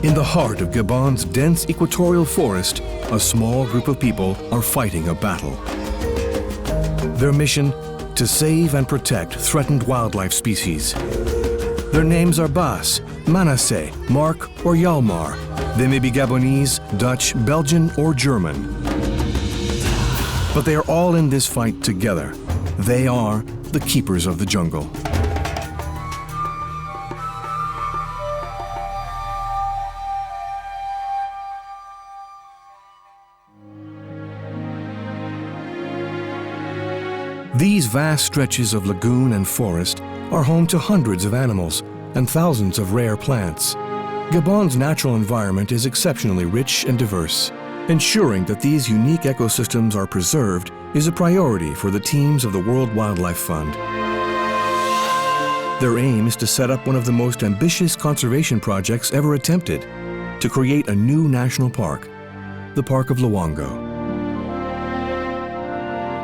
In the heart of Gabon's dense equatorial forest, a small group of people are fighting a battle. Their mission? To save and protect threatened wildlife species. Their names are Bas, Manassé, Marc, or Hjalmar. They may be Gabonese, Dutch, Belgian, or German. But they are all in this fight together. They are the keepers of the jungle. These vast stretches of lagoon and forest are home to hundreds of animals and thousands of rare plants. Gabon's natural environment is exceptionally rich and diverse. Ensuring that these unique ecosystems are preserved is a priority for the teams of the World Wildlife Fund. Their aim is to set up one of the most ambitious conservation projects ever attempted, to create a new national park, the Park of Loango.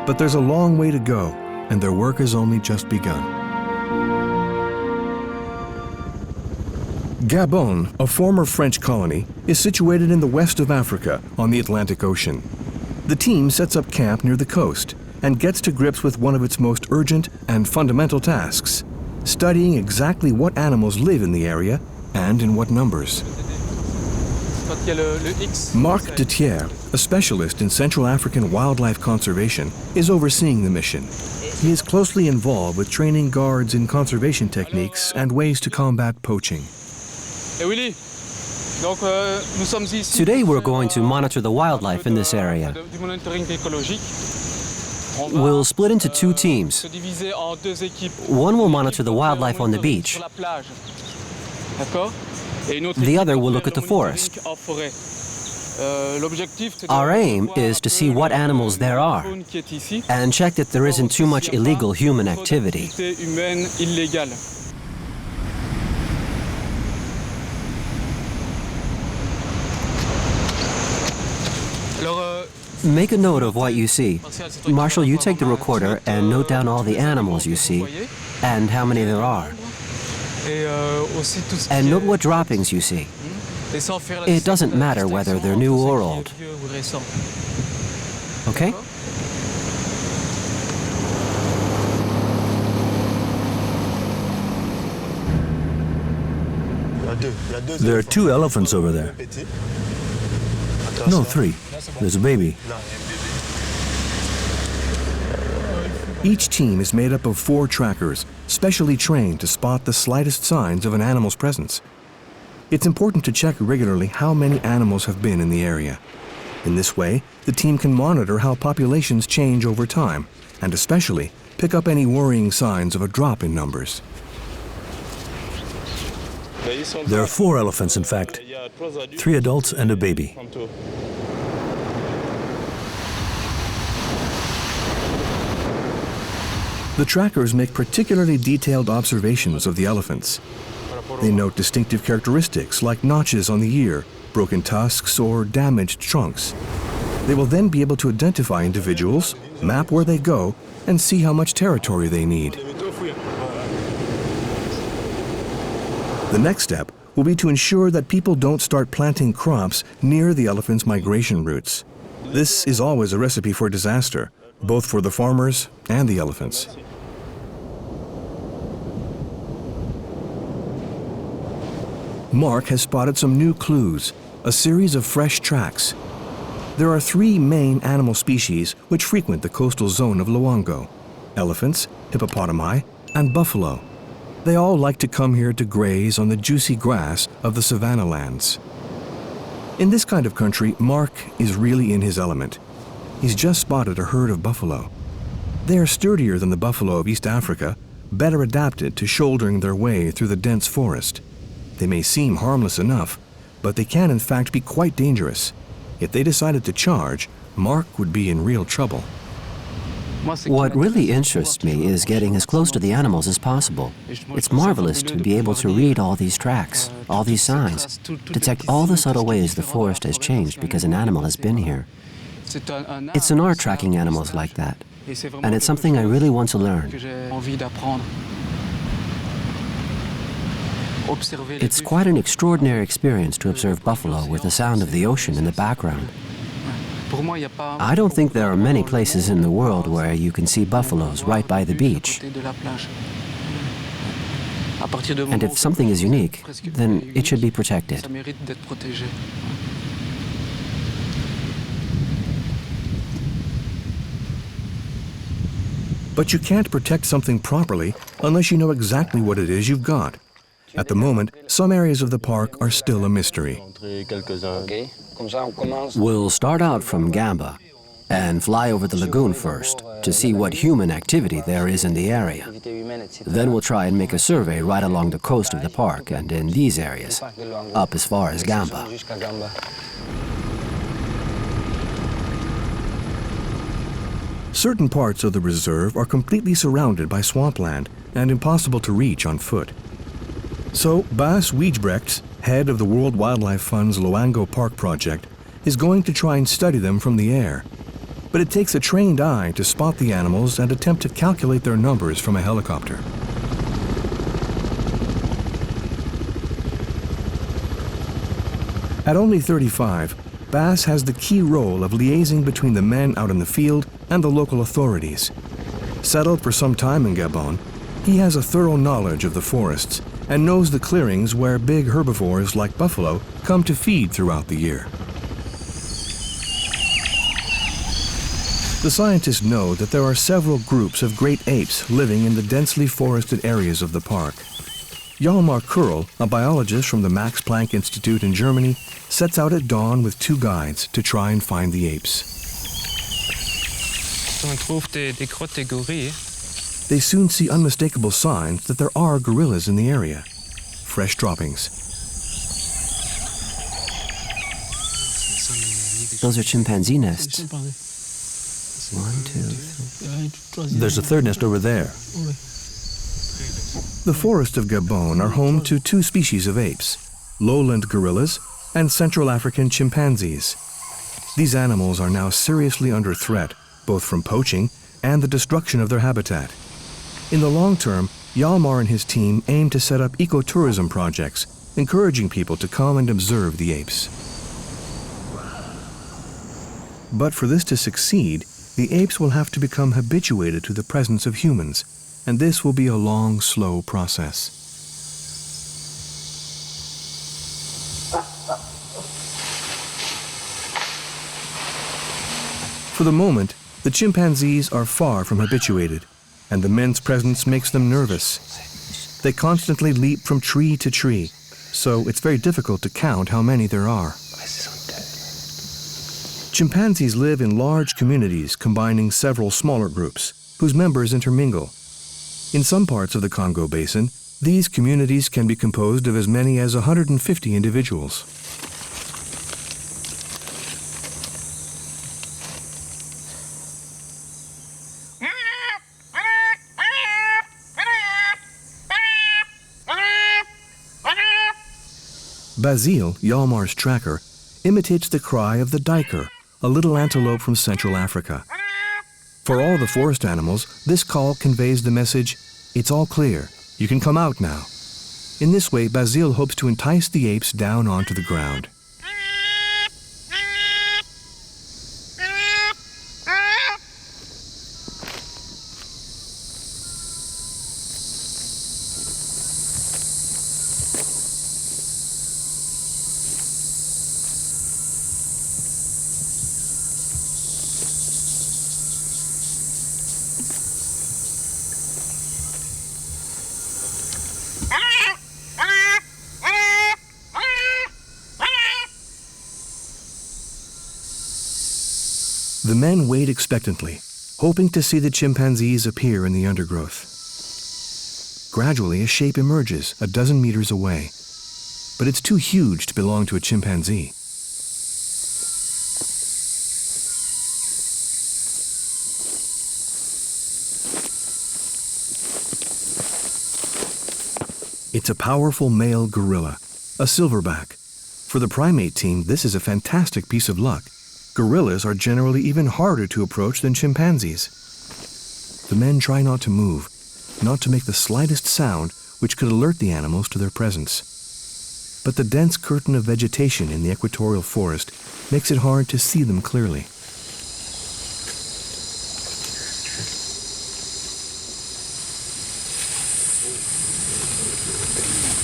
But there's a long way to go, and their work has only just begun. Gabon, a former French colony, is situated in the west of Africa on the Atlantic Ocean. The team sets up camp near the coast and gets to grips with one of its most urgent and fundamental tasks, studying exactly what animals live in the area and in what numbers. Marc, a specialist in Central African wildlife conservation, is overseeing the mission. He is closely involved with training guards in conservation techniques and ways to combat poaching. Today we're going to monitor the wildlife in this area. We'll split into two teams. One will monitor the wildlife on the beach. The other will look at the forest. Our aim is to see what animals there are and check that there isn't too much illegal human activity. Make a note of what you see. Marshall, you take the recorder and note down all the animals you see and how many there are. And note what droppings you see. It doesn't matter whether they're new or old. Okay? There are 2 elephants over there. No, 3. There's a baby. Each team is made up of 4 trackers, specially trained to spot the slightest signs of an animal's presence. It's important to check regularly how many animals have been in the area. In this way, the team can monitor how populations change over time, and especially pick up any worrying signs of a drop in numbers. There are 4 elephants, in fact. 3 adults and a baby. The trackers make particularly detailed observations of the elephants. They note distinctive characteristics like notches on the ear, broken tusks, or damaged trunks. They will then be able to identify individuals, map where they go, and see how much territory they need. The next step will be to ensure that people don't start planting crops near the elephants' migration routes. This is always a recipe for disaster, both for the farmers and the elephants. Marc has spotted some new clues, a series of fresh tracks. There are 3 main animal species which frequent the coastal zone of Loango: elephants, hippopotami, and buffalo. They all like to come here to graze on the juicy grass of the savanna lands. In this kind of country, Marc is really in his element. He's just spotted a herd of buffalo. They are sturdier than the buffalo of East Africa, better adapted to shouldering their way through the dense forest. They may seem harmless enough, but they can in fact be quite dangerous. If they decided to charge, Marc would be in real trouble. What really interests me is getting as close to the animals as possible. It's marvelous to be able to read all these tracks, all these signs, detect all the subtle ways the forest has changed because an animal has been here. It's an art tracking animals like that, and it's something I really want to learn. It's quite an extraordinary experience to observe buffalo with the sound of the ocean in the background. I don't think there are many places in the world where you can see buffaloes right by the beach. And if something is unique, then it should be protected. But you can't protect something properly unless you know exactly what it is you've got. At the moment, some areas of the park are still a mystery. We'll start out from Gamba and fly over the lagoon first to see what human activity there is in the area. Then we'll try and make a survey right along the coast of the park and in these areas, up as far as Gamba. Certain parts of the reserve are completely surrounded by swampland and impossible to reach on foot. So Bas Wiejbrechts, head of the World Wildlife Fund's Loango Park project, is going to try and study them from the air. But it takes a trained eye to spot the animals and attempt to calculate their numbers from a helicopter. At only 35, Bas has the key role of liaising between the men out in the field and the local authorities. Settled for some time in Gabon, he has a thorough knowledge of the forests and knows the clearings where big herbivores like buffalo come to feed throughout the year. The scientists know that there are several groups of great apes living in the densely forested areas of the park. Hjalmar, a biologist from the Max Planck Institute in Germany, sets out at dawn with two guides to try and find the apes. They soon see unmistakable signs that there are gorillas in the area. Fresh droppings. Those are chimpanzee nests. 1, 2, 3. There's a third nest over there. The forests of Gabon are home to two species of apes, lowland gorillas and Central African chimpanzees. These animals are now seriously under threat, both from poaching and the destruction of their habitat. In the long term, Hjalmar and his team aim to set up ecotourism projects, encouraging people to come and observe the apes. But for this to succeed, the apes will have to become habituated to the presence of humans, and this will be a long, slow process. For the moment, the chimpanzees are far from habituated, and the men's presence makes them nervous. They constantly leap from tree to tree, so it's very difficult to count how many there are. Chimpanzees live in large communities combining several smaller groups, whose members intermingle. In some parts of the Congo Basin, these communities can be composed of as many as 150 individuals. Basile, Hjalmar's tracker, imitates the cry of the duiker, a little antelope from Central Africa. For all the forest animals, this call conveys the message, "It's all clear, you can come out now." In this way, Basile hopes to entice the apes down onto the ground. The men wait expectantly, hoping to see the chimpanzees appear in the undergrowth. Gradually, a shape emerges a dozen meters away, but it's too huge to belong to a chimpanzee. It's a powerful male gorilla, a silverback. For the primate team, this is a fantastic piece of luck. Gorillas are generally even harder to approach than chimpanzees. The men try not to move, not to make the slightest sound, which could alert the animals to their presence. But the dense curtain of vegetation in the equatorial forest makes it hard to see them clearly.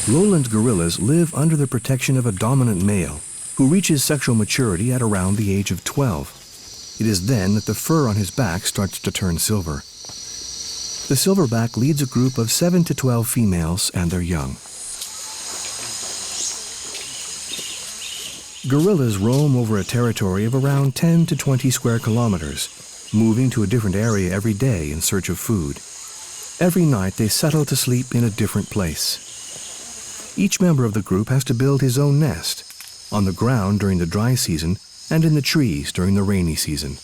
Lowland gorillas live under the protection of a dominant male who reaches sexual maturity at around the age of 12. It is then that the fur on his back starts to turn silver. The silverback leads a group of 7 to 12 females and their young. Gorillas roam over a territory of around 10 to 20 square kilometers, moving to a different area every day in search of food. Every night they settle to sleep in a different place. Each member of the group has to build his own nest, on the ground during the dry season and in the trees during the rainy season.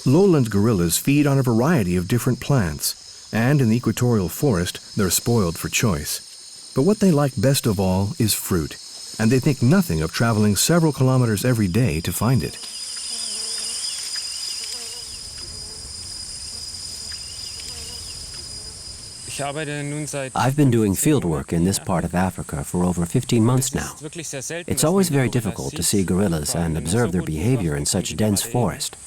Lowland gorillas feed on a variety of different plants, and in the equatorial forest they're spoiled for choice. But what they like best of all is fruit, and they think nothing of traveling several kilometers every day to find it. I've been doing field work in this part of Africa for over 15 months now. It's always very difficult to see gorillas and observe their behavior in such dense forest.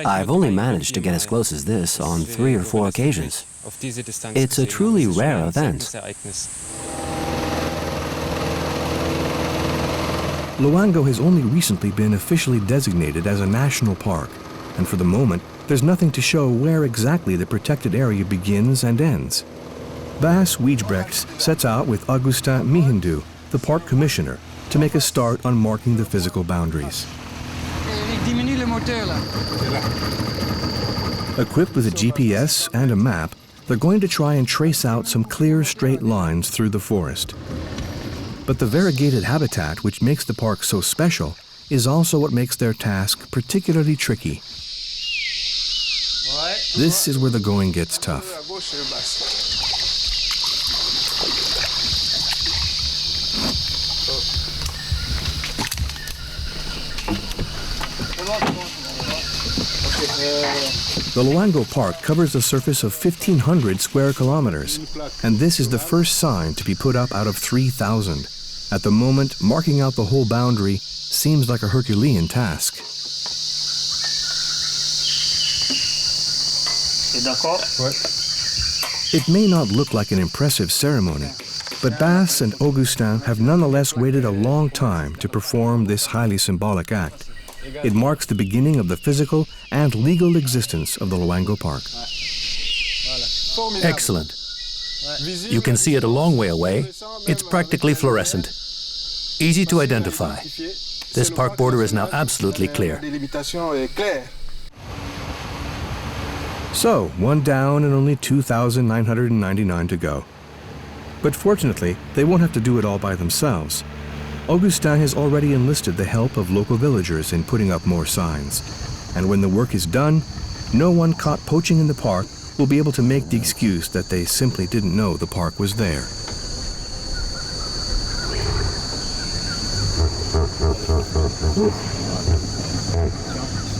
I've only managed to get as close as this on 3 or 4 occasions. It's a truly rare event. Loango has only recently been officially designated as a national park, and for the moment, there's nothing to show where exactly the protected area begins and ends. Bas Wijbrechts sets out with Augustin Mihindu, the park commissioner, to make a start on marking the physical boundaries. Equipped with a GPS and a map, they're going to try and trace out some clear, straight lines through the forest. But the variegated habitat which makes the park so special is also what makes their task particularly tricky. This is where the going gets tough. The Loango Park covers a surface of 1,500 square kilometers, and this is the first sign to be put up out of 3,000. At the moment, marking out the whole boundary seems like a Herculean task. It may not look like an impressive ceremony, but Bas and Augustin have nonetheless waited a long time to perform this highly symbolic act. It marks the beginning of the physical and legal existence of the Loango Park. Excellent. You can see it a long way away. It's practically fluorescent. Easy to identify. This park border is now absolutely clear. So, one down and only 2,999 to go. But fortunately, they won't have to do it all by themselves. Augustin has already enlisted the help of local villagers in putting up more signs. And when the work is done, no one caught poaching in the park will be able to make the excuse that they simply didn't know the park was there.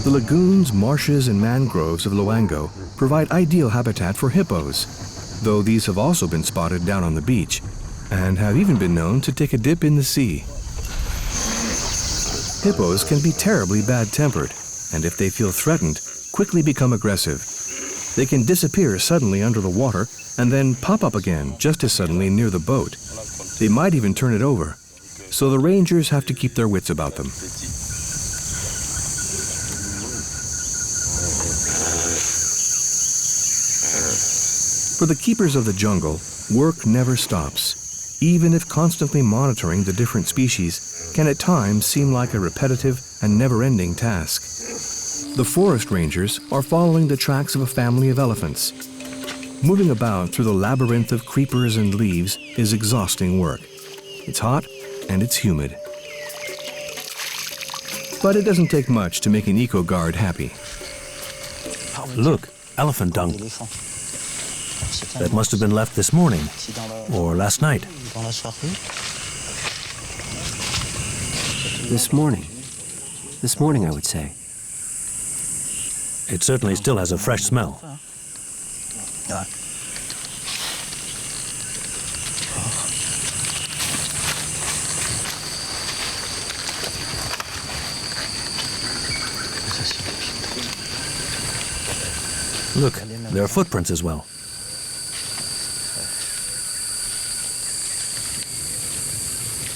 The lagoons, marshes, and mangroves of Loango provide ideal habitat for hippos, though these have also been spotted down on the beach and have even been known to take a dip in the sea. Hippos can be terribly bad-tempered, and if they feel threatened, quickly become aggressive. They can disappear suddenly under the water and then pop up again just as suddenly near the boat. They might even turn it over, so the rangers have to keep their wits about them. For the keepers of the jungle, work never stops. Even if constantly monitoring the different species can at times seem like a repetitive and never-ending task. The forest rangers are following the tracks of a family of elephants. Moving about through the labyrinth of creepers and leaves is exhausting work. It's hot and it's humid. But it doesn't take much to make an eco-guard happy. Look, elephant dung. That must have been left this morning, or last night. This morning, I would say. It certainly still has a fresh smell. Look, there are footprints as well.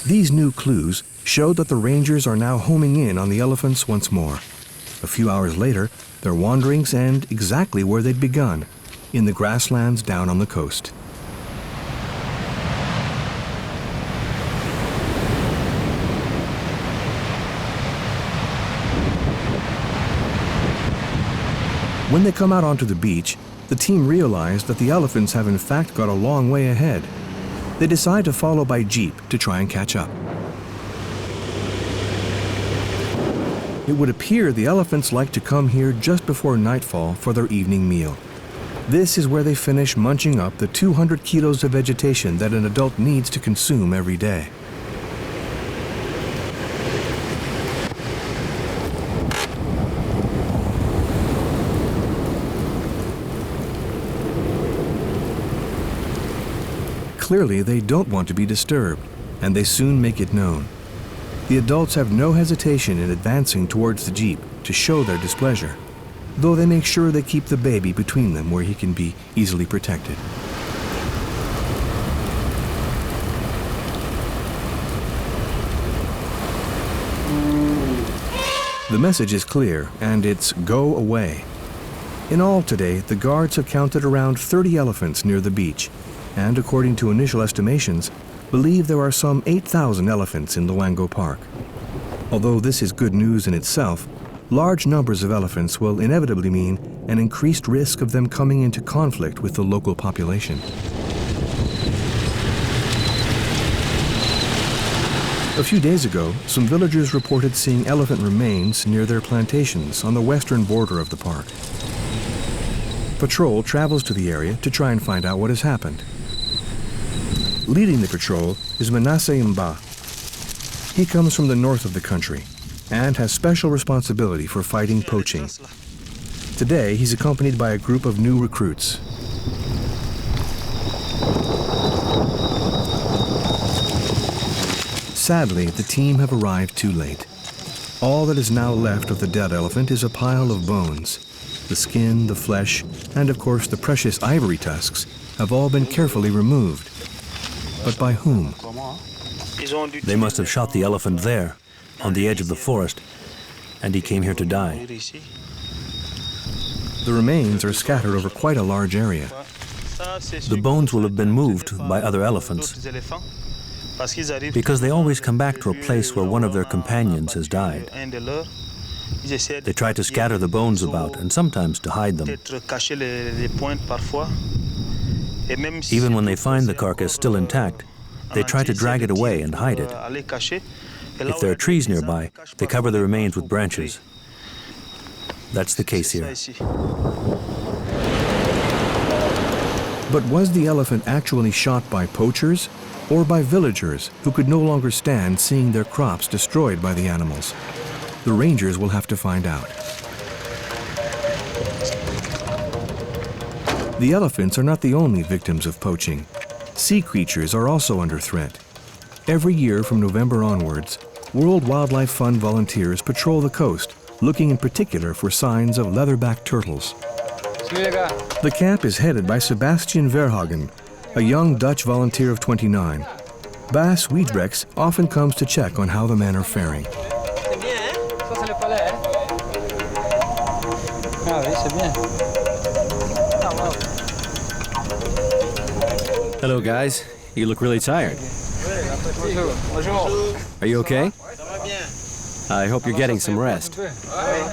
These new clues show that the rangers are now homing in on the elephants once more. A few hours later, their wanderings end exactly where they'd begun, in the grasslands down on the coast. When they come out onto the beach, the team realize that the elephants have in fact got a long way ahead. They decide to follow by jeep to try and catch up. It would appear the elephants like to come here just before nightfall for their evening meal. This is where they finish munching up the 200 kilos of vegetation that an adult needs to consume every day. Clearly, they don't want to be disturbed, and they soon make it known. The adults have no hesitation in advancing towards the jeep to show their displeasure, though they make sure they keep the baby between them where he can be easily protected. The message is clear, and it's go away. In all today, the guards have counted around 30 elephants near the beach, and according to initial estimations, believe there are some 8,000 elephants in Loango Park. Although this is good news in itself, large numbers of elephants will inevitably mean an increased risk of them coming into conflict with the local population. A few days ago, some villagers reported seeing elephant remains near their plantations on the western border of the park. Patrol travels to the area to try and find out what has happened. Leading the patrol is Manassé. He comes from the north of the country and has special responsibility for fighting poaching. Today, he's accompanied by a group of new recruits. Sadly, the team have arrived too late. All that is now left of the dead elephant is a pile of bones. The skin, the flesh, and of course the precious ivory tusks have all been carefully removed. But by whom? They must have shot the elephant there, on the edge of the forest, and he came here to die. The remains are scattered over quite a large area. The bones will have been moved by other elephants, because they always come back to a place where one of their companions has died. They try to scatter the bones about and sometimes to hide them. Even when they find the carcass still intact, they try to drag it away and hide it. If there are trees nearby, they cover the remains with branches. That's the case here. But was the elephant actually shot by poachers or by villagers who could no longer stand seeing their crops destroyed by the animals? The rangers will have to find out. The elephants are not the only victims of poaching. Sea creatures are also under threat. Every year from November onwards, World Wildlife Fund volunteers patrol the coast, looking in particular for signs of leatherback turtles. The camp is headed by Sebastian Verhagen, a young Dutch volunteer of 29. Bas Wiedbrechts often comes to check on how the men are faring. Hello, guys. You look really tired. Are you okay? I hope you're getting some rest.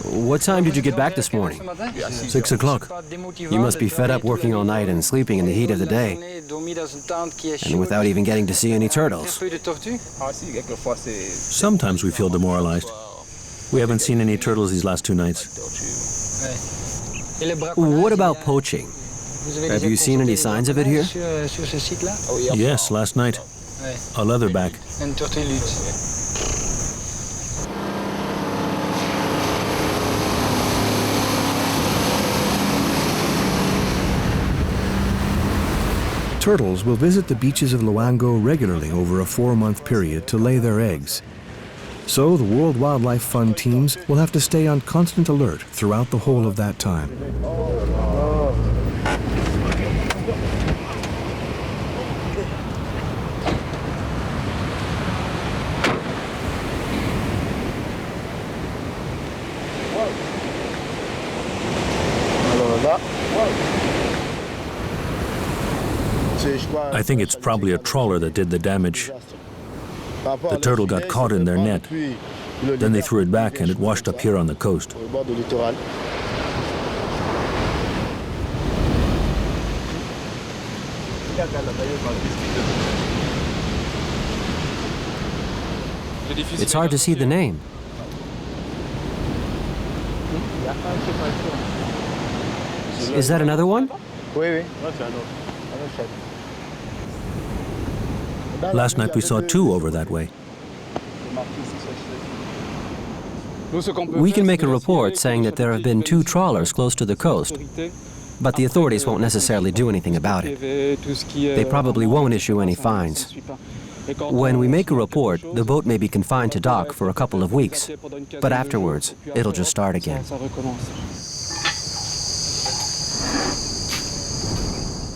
What time did you get back this morning? 6 o'clock. You must be fed up working all night and sleeping in the heat of the day, and without even getting to see any turtles. Sometimes we feel demoralized. We haven't seen any turtles these last 2 nights. What about poaching? Have you seen any signs of it here? Yes, last night. A leatherback. Turtles will visit the beaches of Loango regularly over a 4-month period to lay their eggs. So the World Wildlife Fund teams will have to stay on constant alert throughout the whole of that time. I think it's probably a trawler that did the damage. The turtle got caught in their net. Then they threw it back and it washed up here on the coast. It's hard to see the name. Is that another one? Last night we saw two over that way. We can make a report saying that there have been 2 trawlers close to the coast, but the authorities won't necessarily do anything about it. They probably won't issue any fines. When we make a report, the boat may be confined to dock for a couple of weeks, but afterwards, it'll just start again.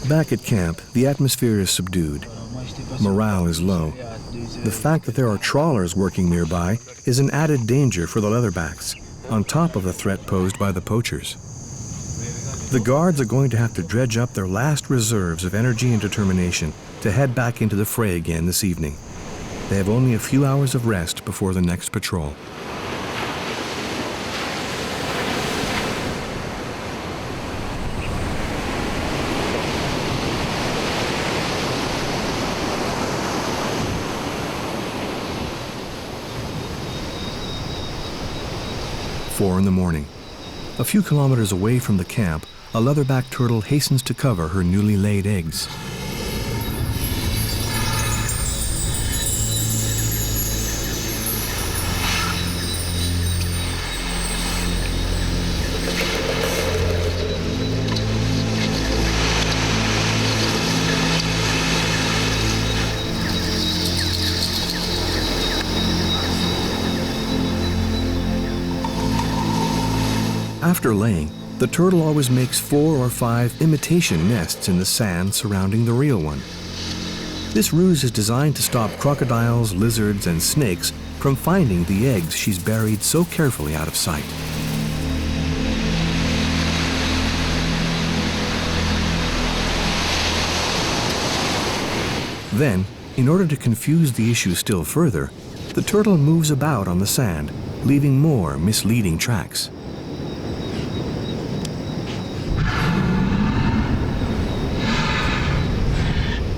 Back at camp, the atmosphere is subdued. Morale is low. The fact that there are trawlers working nearby is an added danger for the leatherbacks, on top of the threat posed by the poachers. The guards are going to have to dredge up their last reserves of energy and determination to head back into the fray again this evening. They have only a few hours of rest before the next patrol. Four in the morning. A few kilometers away from the camp, a leatherback turtle hastens to cover her newly laid eggs. After laying, the turtle always makes 4 or 5 imitation nests in the sand surrounding the real one. This ruse is designed to stop crocodiles, lizards, and snakes from finding the eggs she's buried so carefully out of sight. Then, in order to confuse the issue still further, the turtle moves about on the sand, leaving more misleading tracks.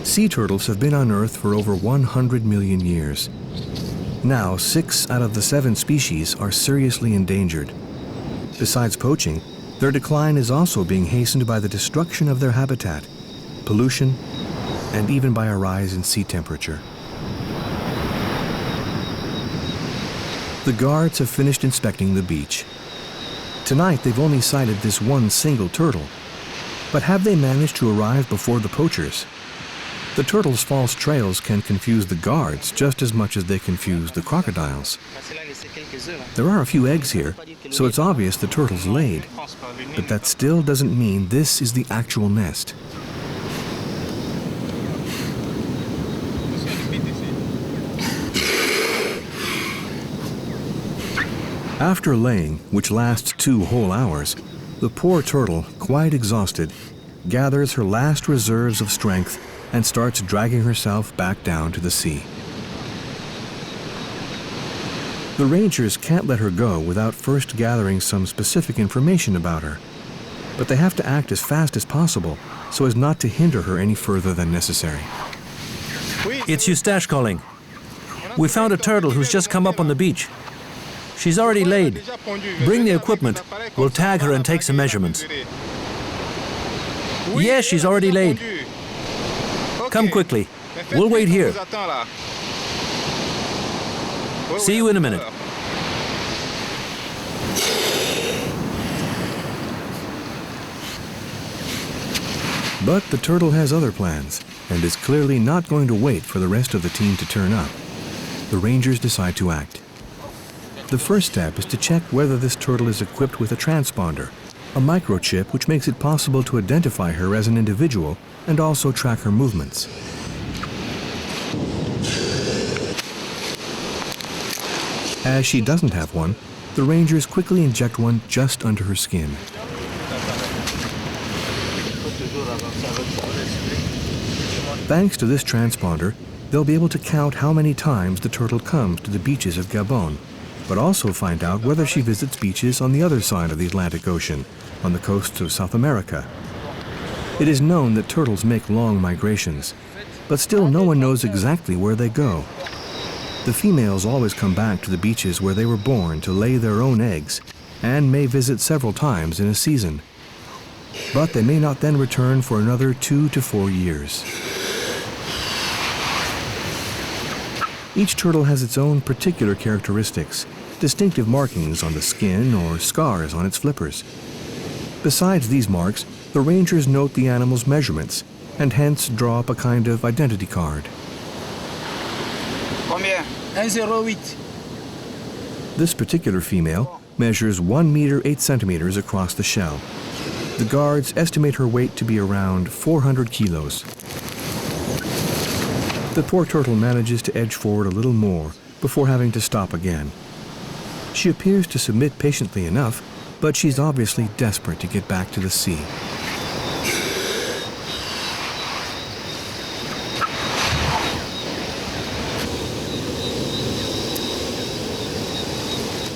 Sea turtles have been on Earth for over 100 million years. Now, 6 out of the 7 species are seriously endangered. Besides poaching, their decline is also being hastened by the destruction of their habitat, pollution, and even by a rise in sea temperature. The guards have finished inspecting the beach. Tonight, they've only sighted this one single turtle. But have they managed to arrive before the poachers? The turtle's false trails can confuse the guards just as much as they confuse the crocodiles. There are a few eggs here, so it's obvious the turtle's laid. But that still doesn't mean this is the actual nest. After laying, which lasts 2 whole hours, the poor turtle, quite exhausted, gathers her last reserves of strength and starts dragging herself back down to the sea. The rangers can't let her go without first gathering some specific information about her, but they have to act as fast as possible so as not to hinder her any further than necessary. It's Eustache calling. We found a turtle who's just come up on the beach. She's already laid. Bring the equipment. We'll tag her and take some measurements. Yes, she's already laid. Come quickly. We'll wait here. See you in a minute. But the turtle has other plans and is clearly not going to wait for the rest of the team to turn up. The rangers decide to act. The first step is to check whether this turtle is equipped with a transponder, a microchip which makes it possible to identify her as an individual and also track her movements. As she doesn't have one, the rangers quickly inject one just under her skin. Thanks to this transponder, they'll be able to count how many times the turtle comes to the beaches of Gabon, but also find out whether she visits beaches on the other side of the Atlantic Ocean, on the coasts of South America. It is known that turtles make long migrations, but still no one knows exactly where they go. The females always come back to the beaches where they were born to lay their own eggs, and may visit several times in a season. But they may not then return for another 2 to 4 years. Each turtle has its own particular characteristics, distinctive markings on the skin or scars on its flippers. Besides these marks, the rangers note the animal's measurements and hence draw up a kind of identity card. Combien? 108. This particular female measures 1 meter 8 centimeters across the shell. The guards estimate her weight to be around 400 kilos. The poor turtle manages to edge forward a little more before having to stop again. She appears to submit patiently enough, but she's obviously desperate to get back to the sea.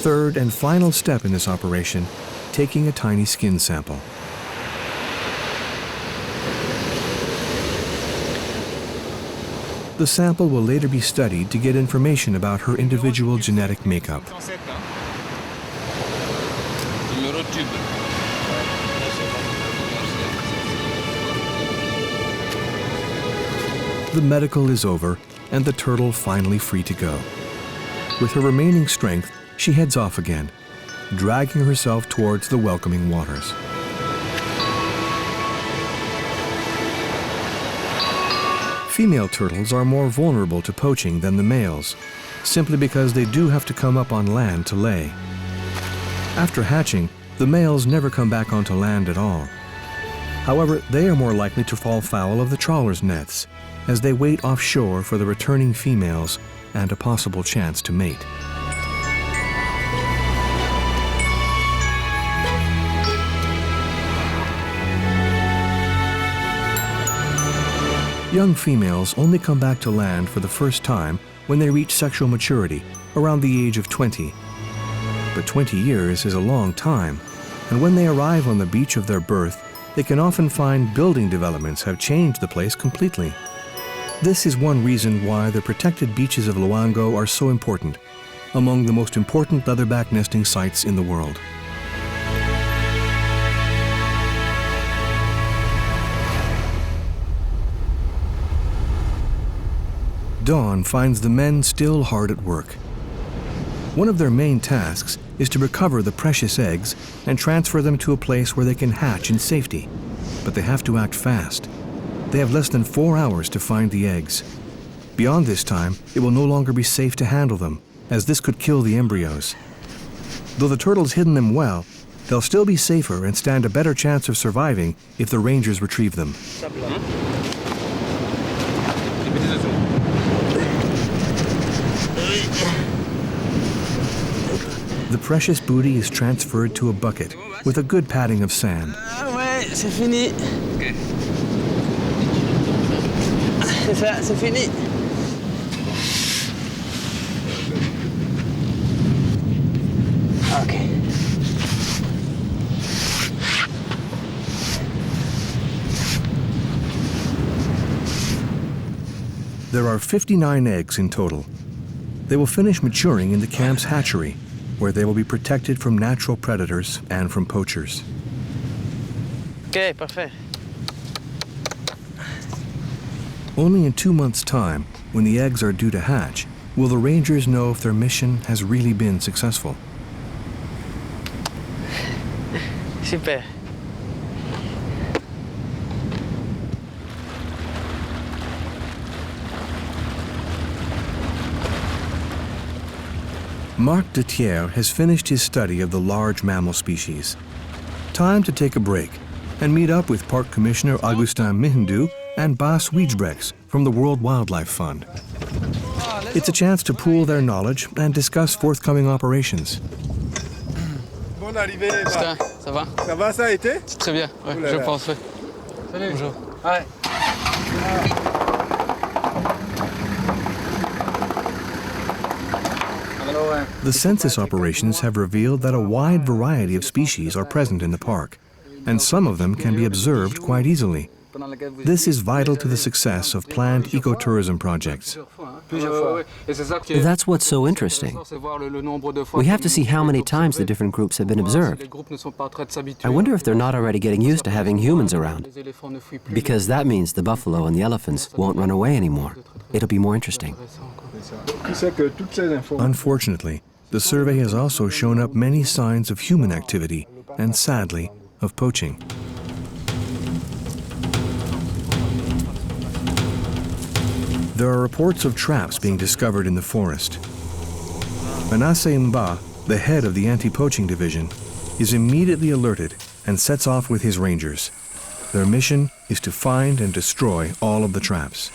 Third and final step in this operation, taking a tiny skin sample. The sample will later be studied to get information about her individual genetic makeup. The medical is over, and the turtle finally free to go. With her remaining strength, she heads off again, dragging herself towards the welcoming waters. Female turtles are more vulnerable to poaching than the males, simply because they do have to come up on land to lay. After hatching, the males never come back onto land at all. However, they are more likely to fall foul of the trawlers' nets, as they wait offshore for the returning females and a possible chance to mate. Young females only come back to land for the first time when they reach sexual maturity, around the age of 20. But 20 years is a long time, and when they arrive on the beach of their birth, they can often find building developments have changed the place completely. This is one reason why the protected beaches of Loango are so important, among the most important leatherback nesting sites in the world. Dawn finds the men still hard at work. One of their main tasks is to recover the precious eggs and transfer them to a place where they can hatch in safety. But they have to act fast. They have less than 4 hours to find the eggs. Beyond this time, it will no longer be safe to handle them, as this could kill the embryos. Though the turtles hidden them well, they'll still be safer and stand a better chance of surviving if the rangers retrieve them. The precious booty is transferred to a bucket with a good patting of sand. Ouais, c'est fini. Ok. C'est ça, c'est fini. Ok. There are 59 eggs in total. They will finish maturing in the camp's hatchery, where they will be protected from natural predators and from poachers. Ok, parfait. Only in 2 months' time, when the eggs are due to hatch, will the rangers know if their mission has really been successful. Super. Marc has finished his study of the large mammal species. Time to take a break and meet up with Park Commissioner Augustin Mihindu and Bas Wiejbrechts from the World Wildlife Fund. It's a chance to pool their knowledge and discuss forthcoming operations. Bonne arrivée, Marc. Ça va? Ça va, ça a été? Très bien, ouais, je pense. Ouais. Salut. Bonjour. Ouais. The census operations have revealed that a wide variety of species are present in the park, and some of them can be observed quite easily. This is vital to the success of planned ecotourism projects. That's what's so interesting. We have to see how many times the different groups have been observed. I wonder if they're not already getting used to having humans around, because that means the buffalo and the elephants won't run away anymore. It'll be more interesting. Unfortunately, the survey has also shown up many signs of human activity and, sadly, of poaching. There are reports of traps being discovered in the forest. Manassé, the head of the anti-poaching division, is immediately alerted and sets off with his rangers. Their mission is to find and destroy all of the traps.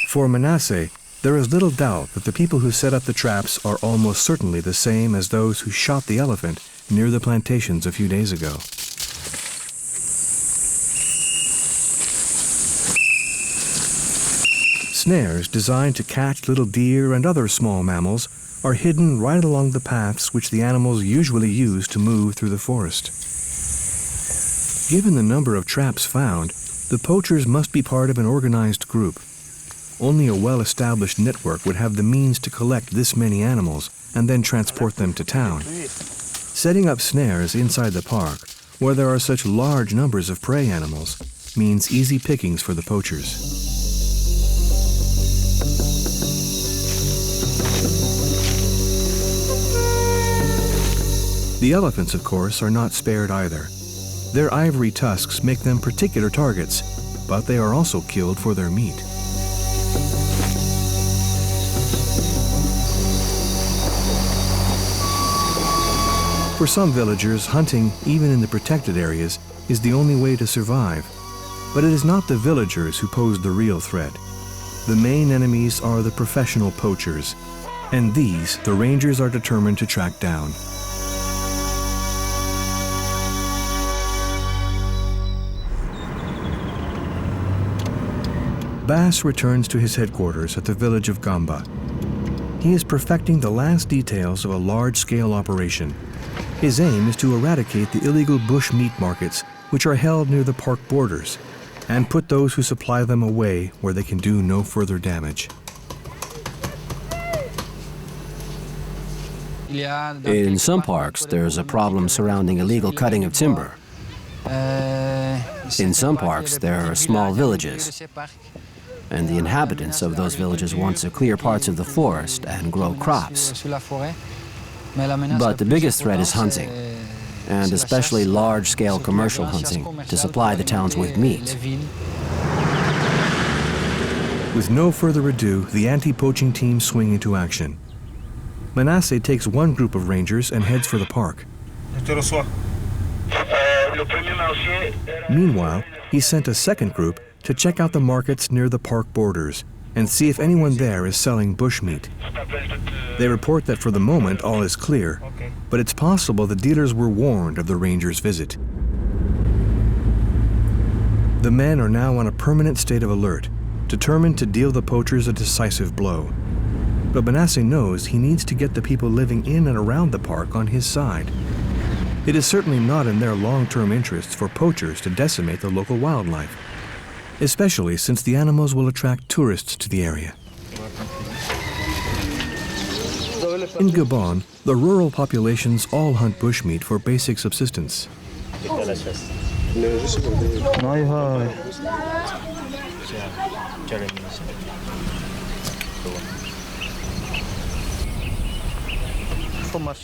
For Manassé, there is little doubt that the people who set up the traps are almost certainly the same as those who shot the elephant near the plantations a few days ago. Snares designed to catch little deer and other small mammals are hidden right along the paths which the animals usually use to move through the forest. Given the number of traps found, the poachers must be part of an organized group. Only a well-established network would have the means to collect this many animals and then transport them to town. Setting up snares inside the park, where there are such large numbers of prey animals, means easy pickings for the poachers. The elephants, of course, are not spared either. Their ivory tusks make them particular targets, but they are also killed for their meat. For some villagers, hunting, even in the protected areas, is the only way to survive. But it is not the villagers who pose the real threat. The main enemies are the professional poachers, and these the rangers are determined to track down. Bass returns to his headquarters at the village of Gamba. He is perfecting the last details of a large-scale operation. His aim is to eradicate the illegal bush meat markets which are held near the park borders and put those who supply them away where they can do no further damage. In some parks, there's a problem surrounding illegal cutting of timber. In some parks, there are small villages, and the inhabitants of those villages want to clear parts of the forest and grow crops. But the biggest threat is hunting, and especially large-scale commercial hunting to supply the towns with meat. With no further ado, the anti-poaching team swing into action. Manassé takes one group of rangers and heads for the park. Meanwhile, he sent a second group to check out the markets near the park borders and see if anyone there is selling bushmeat. They report that for the moment all is clear, but it's possible the dealers were warned of the rangers' visit. The men are now on a permanent state of alert, determined to deal the poachers a decisive blow. But Manassé knows he needs to get the people living in and around the park on his side. It is certainly not in their long-term interests for poachers to decimate the local wildlife, especially since the animals will attract tourists to the area. In Gabon, the rural populations all hunt bushmeat for basic subsistence.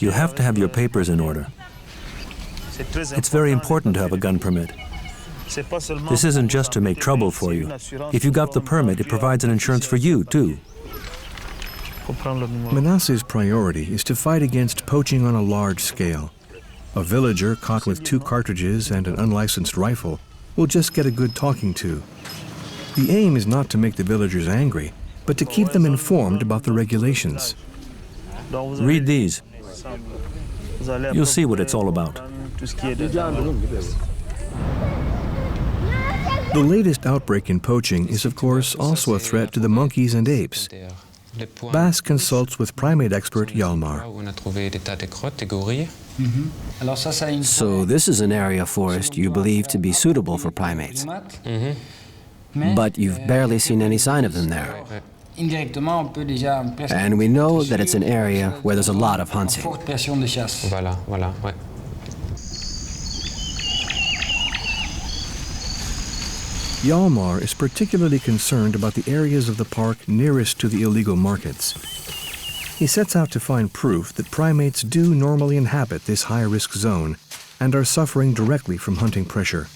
You have to have your papers in order. It's very important to have a gun permit. This isn't just to make trouble for you. If you got the permit, it provides an insurance for you, too. Manassé's priority is to fight against poaching on a large scale. A villager caught with 2 cartridges and an unlicensed rifle will just get a good talking to. The aim is not to make the villagers angry, but to keep them informed about the regulations. Read these. You'll see what it's all about. The latest outbreak in poaching is, of course, also a threat to the monkeys and apes. Bas consults with primate expert Hjalmar. So this is an area of forest you believe to be suitable for primates. But you've barely seen any sign of them there. And we know that it's an area where there's a lot of hunting. Hjalmar is particularly concerned about the areas of the park nearest to the illegal markets. He sets out to find proof that primates do normally inhabit this high-risk zone and are suffering directly from hunting pressure.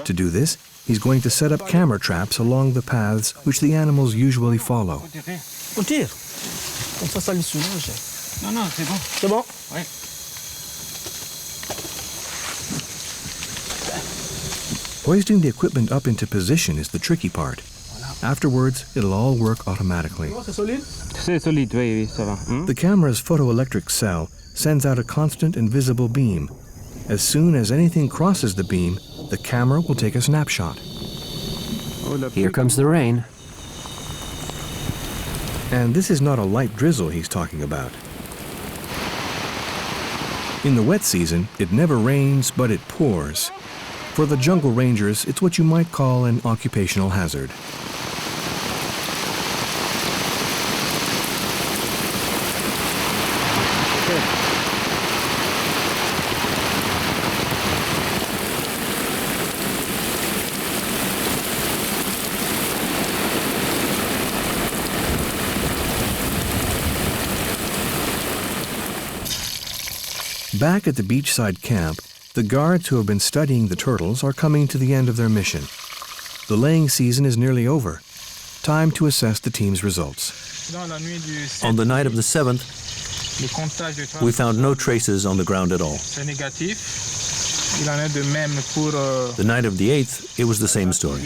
To do this, he's going to set up camera traps along the paths which the animals usually follow. On tire. Comme ça le soulage. Non, c'est bon. C'est bon? Oui. Hoisting the equipment up into position is the tricky part. Afterwards, it'll all work automatically. The camera's photoelectric cell sends out a constant and visible beam. As soon as anything crosses the beam, the camera will take a snapshot. Here comes the rain. And this is not a light drizzle he's talking about. In the wet season, it never rains, but it pours. For the jungle rangers, it's what you might call an occupational hazard. Back at the beachside camp, the guards who have been studying the turtles are coming to the end of their mission. The laying season is nearly over. Time to assess the team's results. On the night of the 7th, we found no traces on the ground at all. The night of the 8th, it was the same story.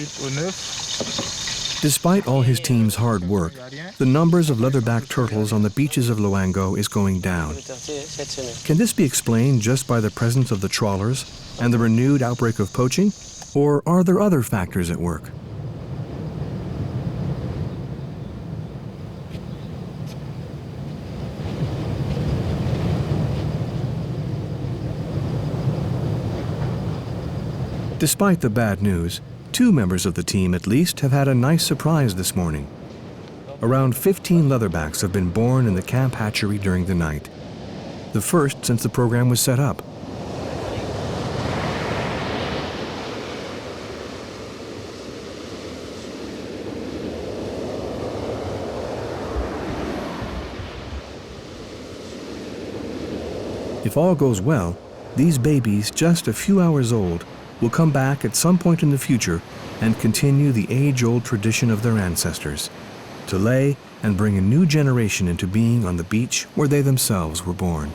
Despite all his team's hard work, the numbers of leatherback turtles on the beaches of Loango is going down. Can this be explained just by the presence of the trawlers and the renewed outbreak of poaching? Or are there other factors at work? Despite the bad news, 2 members of the team at least have had a nice surprise this morning. Around 15 leatherbacks have been born in the camp hatchery during the night. The first since the program was set up. If all goes well, these babies, just a few hours old, will come back at some point in the future and continue the age-old tradition of their ancestors, to lay and bring a new generation into being on the beach where they themselves were born.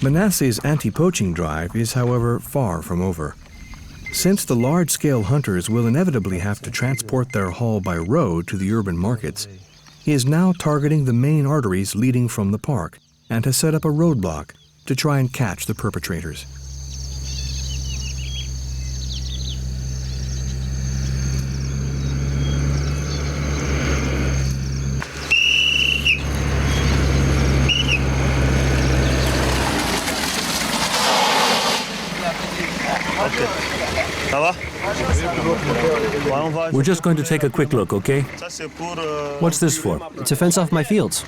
Manassé's anti-poaching drive is, however, far from over. Since the large-scale hunters will inevitably have to transport their haul by road to the urban markets, he is now targeting the main arteries leading from the park and has set up a roadblock to try and catch the perpetrators. We're just going to take a quick look, okay? What's this for? To fence off my fields.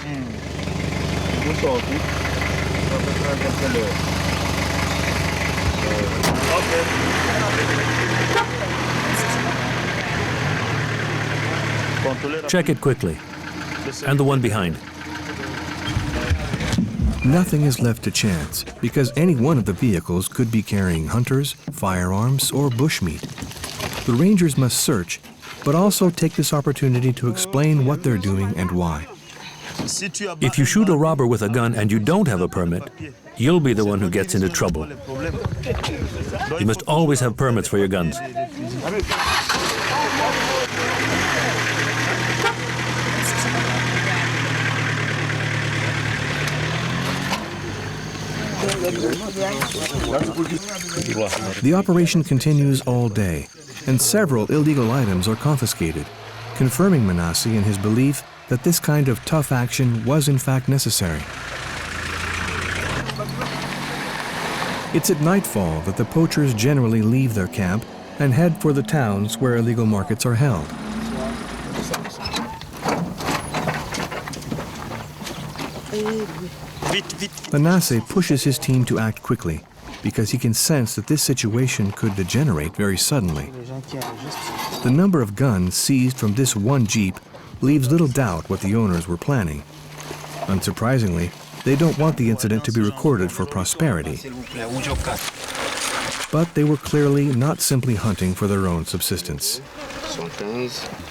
Check it quickly. And the one behind. Nothing is left to chance because any one of the vehicles could be carrying hunters, firearms, or bushmeat. The rangers must search, but also take this opportunity to explain what they're doing and why. If you shoot a robber with a gun and you don't have a permit, you'll be the one who gets into trouble. You must always have permits for your guns. The operation continues all day, and several illegal items are confiscated, confirming Manassé in his belief that this kind of tough action was in fact necessary. It's at nightfall that the poachers generally leave their camp and head for the towns where illegal markets are held. Manassé pushes his team to act quickly because he can sense that this situation could degenerate very suddenly. The number of guns seized from this one jeep leaves little doubt what the owners were planning. Unsurprisingly, they don't want the incident to be recorded for prosperity. But they were clearly not simply hunting for their own subsistence.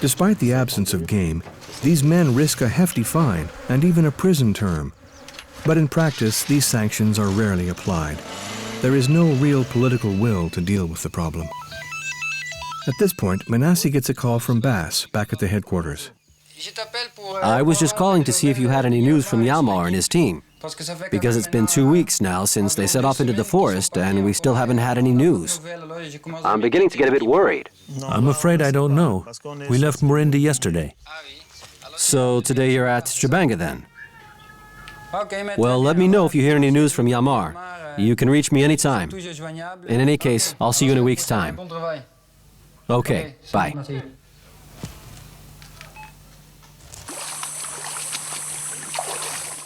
Despite the absence of game, these men risk a hefty fine and even a prison term. But in practice, these sanctions are rarely applied. There is no real political will to deal with the problem. At this point, Manassé gets a call from Bass back at the headquarters. I was just calling to see if you had any news from Hjalmar and his team, because it's been 2 weeks now since they set off into the forest and we still haven't had any news. I'm beginning to get a bit worried. I'm afraid I don't know. We left Morindi yesterday. So today you're at Shabanga then? Well, let me know if you hear any news from Hjalmar. You can reach me anytime. In any case, I'll see you in a week's time. Okay, bye.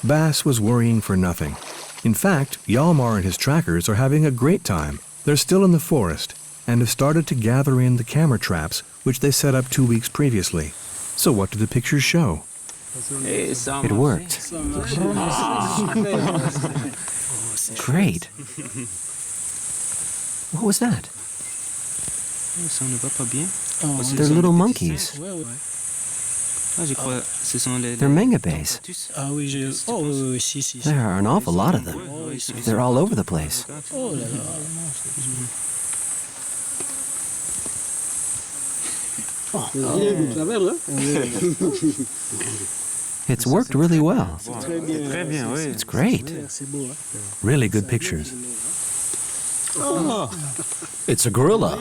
Bass was worrying for nothing. In fact, Hjalmar and his trackers are having a great time. They're still in the forest and have started to gather in the camera traps which they set up 2 weeks previously. So what do the pictures show? It worked. Great. What was that? They're little monkeys. They're mangabes. There are an awful lot of them. They're all over the place. It's worked really well. It's great. Really good pictures. It's a gorilla.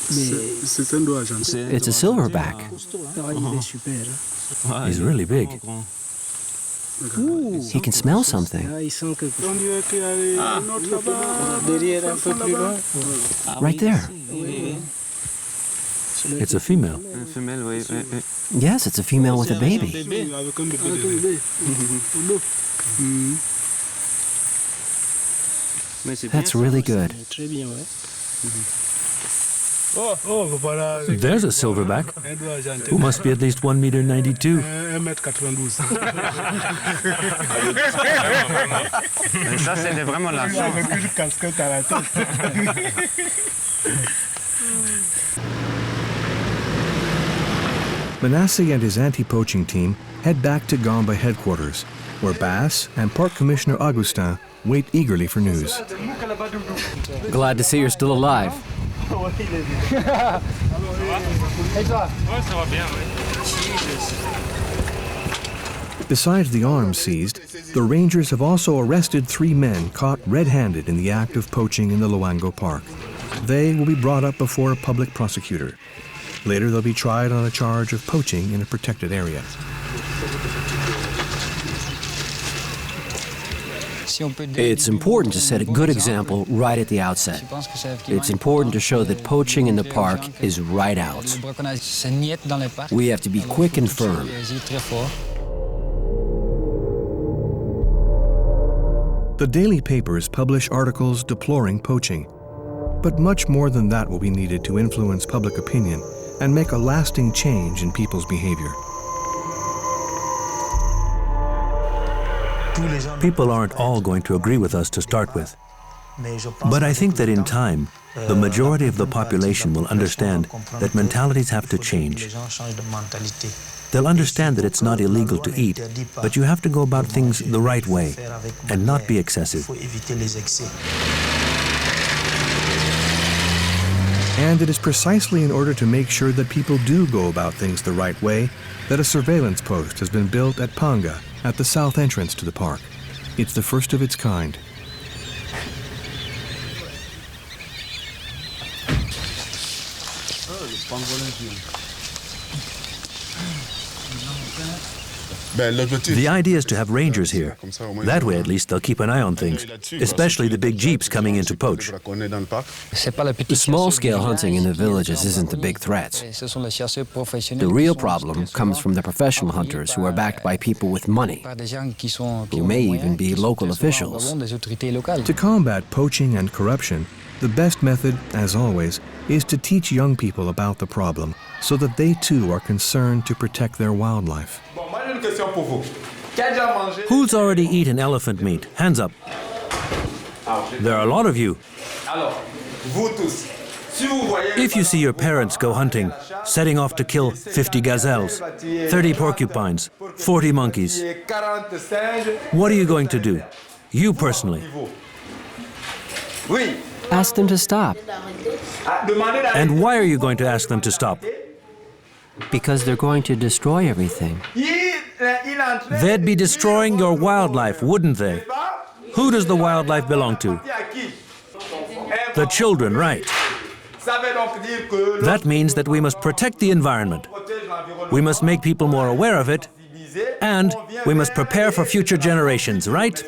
It's a silverback. He's really big. He can smell something. Right there. It's a female. Yes, it's a female with a baby. That's really good. There's a silverback, who must be at least 1.92 meters. Manassé and his anti-poaching team head back to Gamba headquarters, where Bass and Park Commissioner Augustin wait eagerly for news. Glad to see you're still alive. Besides the arms seized, the rangers have also arrested 3 men caught red-handed in the act of poaching in the Loango Park. They will be brought up before a public prosecutor. Later, they'll be tried on a charge of poaching in a protected area. It's important to set a good example right at the outset. It's important to show that poaching in the park is right out. We have to be quick and firm. The daily papers publish articles deploring poaching. But much more than that will be needed to influence public opinion and make a lasting change in people's behavior. People aren't all going to agree with us to start with. But I think that in time, the majority of the population will understand that mentalities have to change. They'll understand that it's not illegal to eat, but you have to go about things the right way and not be excessive. And it is precisely in order to make sure that people do go about things the right way that a surveillance post has been built at Panga, at the south entrance to the park. It's the first of its kind. The idea is to have rangers here. That way, at least, they'll keep an eye on things, especially the big jeeps coming in to poach. The small-scale hunting in the villages isn't the big threat. The real problem comes from the professional hunters who are backed by people with money, who may even be local officials. To combat poaching and corruption, the best method, as always, is to teach young people about the problem so that they too are concerned to protect their wildlife. Who's already eaten elephant meat? Hands up. There are a lot of you. If you see your parents go hunting, setting off to kill 50 gazelles, 30 porcupines, 40 monkeys, what are you going to do? You personally. Ask them to stop. And why are you going to ask them to stop? Because they're going to destroy everything. They'd be destroying your wildlife, wouldn't they? Who does the wildlife belong to? The children, right. That means that we must protect the environment. We must make people more aware of it, and we must prepare for future generations, right?